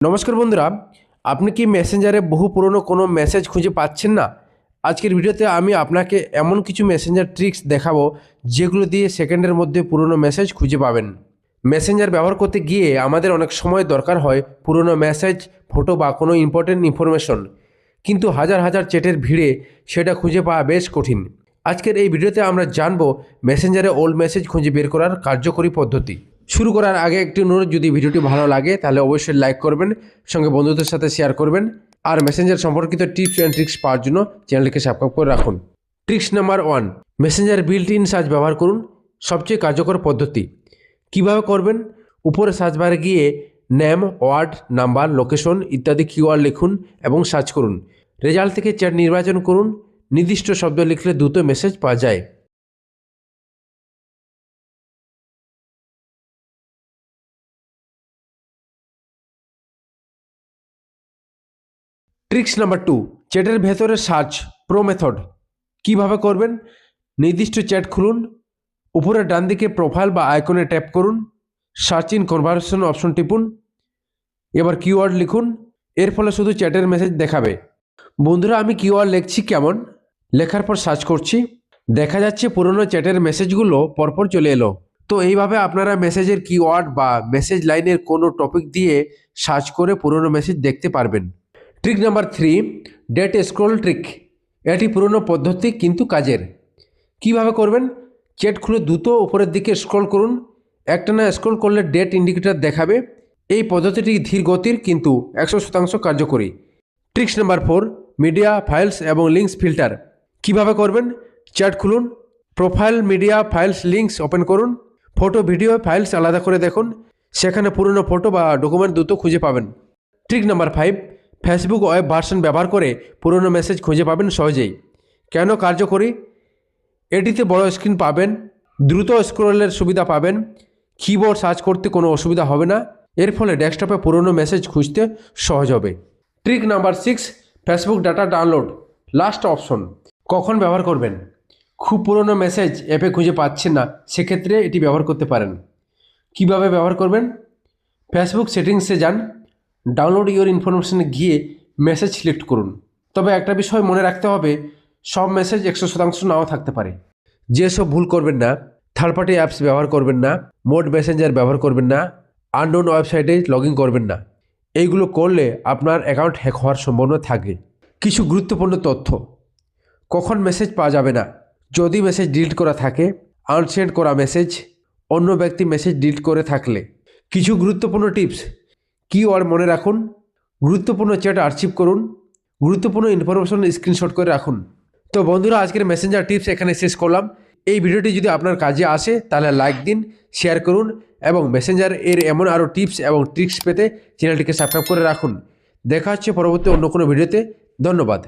নমস্কার বন্ধুরা, আপনি কি মেসেঞ্জারে বহু পুরনো কোনো মেসেজ খুঁজে পাচ্ছেন না? আজকের ভিডিওতে আমি আপনাকে এমন কিছু মেসেঞ্জার ট্রিক্স দেখাবো যেগুলো দিয়ে সেকেন্ডের মধ্যে পুরনো মেসেজ খুঁজে পাবেন। মেসেঞ্জার ব্যবহার করতে গিয়ে আমাদের অনেক সময় দরকার হয় পুরনো মেসেজ, ফটো বা কোনো ইম্পর্টেন্ট ইনফরমেশন, কিন্তু হাজার হাজার চ্যাটের ভিড়ে সেটা খুঁজে পাওয়া বেশ কঠিন। আজকের এই ভিডিওতে আমরা জানবো মেসেঞ্জারে ওল্ড মেসেজ খুঁজে বের করার কার্যকরী পদ্ধতি। শুরু করার আগে একটি অনুরোধ, যদি ভিডিওটি ভালো লাগে তাহলে অবশ্যই লাইক করবেন, সঙ্গে বন্ধুদের সাথে শেয়ার করবেন, আর মেসেঞ্জার সম্পর্কিত টিপস অ্যান্ড ট্রিক্স পাওয়ার জন্য চ্যানেলটিকে সাবস্ক্রাইব করে রাখুন। Tricks number 1, Messenger built in search ব্যবহার করুন। সবচেয়ে কার্যকর পদ্ধতি। কিভাবে করবেন? উপরে সার্চ বারে গিয়ে নেম, ওয়ার্ড, নাম্বার, লোকেশন ইত্যাদি কিওয়ার্ড লিখুন এবং সার্চ করুন। রেজাল্ট থেকে চ্যাট নির্বাচন করুন। নির্দিষ্ট শব্দ লিখলে দ্রুত মেসেজ পাওয়া যায়। ট্রিক্স নাম্বার 2, চ্যাটের ভেতরে সার্চ প্রো মেথড। কীভাবে করবেন? নির্দিষ্ট চ্যাট খুলুন, উপরে ডান দিকে প্রোফাইল বা আইকনে ট্যাপ করুন, সার্চ ইন কনভারসেশন অপশন টিপুন, এবার কিওয়ার্ড লিখুন। এর ফলে শুধু চ্যাটের মেসেজ দেখাবে। বন্ধুরা, আমি কিওয়ার্ড লিখছি কেমন, লেখার পর সার্চ করছি, দেখা যাচ্ছে পুরনো চ্যাটের মেসেজগুলো পরপর চলে এলো। তো এইভাবে আপনারা মেসেজের কিওয়ার্ড বা মেসেজ লাইনের কোনো টপিক দিয়ে সার্চ করে পুরনো মেসেজ দেখতে পারবেন। Trick number 3, date scroll trick. এটি পুরনো পদ্ধতি কিন্তু কাজের। কিভাবে করবেন? চ্যাট খুলে দ্রুত উপরের দিকে স্ক্রল করুন। একটানা স্ক্রল করলে ডেট ইন্ডিকেটর দেখাবে। এই পদ্ধতিটি ধীর গতির কিন্তু 100% কার্যকরী। ট্রিক্স নাম্বার 4, মিডিয়া, ফাইলস এবং লিঙ্কস ফিল্টার। কিভাবে করবেন? চ্যাট খুলুন, profile, media, files, links open করুন। ফটো, ভিডিও, ফাইলস আলাদা করে দেখুন। সেখানে পুরনো ফটো বা ডকুমেন্ট দ্রুত খুঁজে পাবেন। Trick number 5, Facebook web version ব্যবহার করে পুরনো মেসেজ খুঁজে পাবেন সহজেই। কেন কার্যকরী? এটিতে বড় স্ক্রিন পাবেন, দ্রুত স্ক্রলের সুবিধা পাবেন, কিবোর্ড সার্চ করতে কোনো অসুবিধা হবে না। এর ফলে ডেস্কটপে পুরনো মেসেজ খুঁজতে সহজ হবে। Trick number 6, Facebook data download last option. কখন ব্যবহার করবেন? খুব পুরনো মেসেজ অ্যাপে খুঁজে পাচ্ছেন না, সেক্ষেত্রে এটি ব্যবহার করতে পারেন। কিভাবে ব্যবহার করবেন? ফেসবুক সেটিংসে যান, ডাউনলোড ইওর ইনফরমেশনে গিয়ে মেসেজ সিলেক্ট করুন। তবে একটা বিষয় মনে রাখতে হবে, সব মেসেজ 100% নাও থাকতে পারে। যেসব ভুল করবেন না: থার্ড পার্টি অ্যাপস ব্যবহার করবেন না, মোড মেসেঞ্জার ব্যবহার করবেন না, আননোন ওয়েবসাইটে লগ ইন করবেন না। এইগুলো করলে আপনার অ্যাকাউন্ট হ্যাক হওয়ার সম্ভাবনা থাকে। কিছু গুরুত্বপূর্ণ তথ্য: কখন মেসেজ পাওয়া যাবে না: যদি মেসেজ ডিলিট করা থাকে, আনসেন্ড করা মেসেজ, অন্য ব্যক্তি মেসেজ ডিলিট করে থাকলে। কিছু গুরুত্বপূর্ণ টিপস: কিওয়ার্ড মনে রাখুন, গুরুত্বপূর্ণ চ্যাট আর্চিভ করুন, গুরুত্বপূর্ণ ইনফরমেশন স্ক্রিনশট করে রাখুন। তো বন্ধুরা, আজকের মেসেঞ্জার টিপস এখানে শেষ করলাম। এই ভিডিওটি যদি আপনার কাজে আসে তাহলে লাইক দিন, শেয়ার করুন এবং মেসেঞ্জার এর এমন আরও টিপস এবং ট্রিক্স পেতে চ্যানেলটিকে সাবস্ক্রাইব করে রাখুন। দেখা হচ্ছে পরবর্তী অন্য কোনো ভিডিওতে। ধন্যবাদ।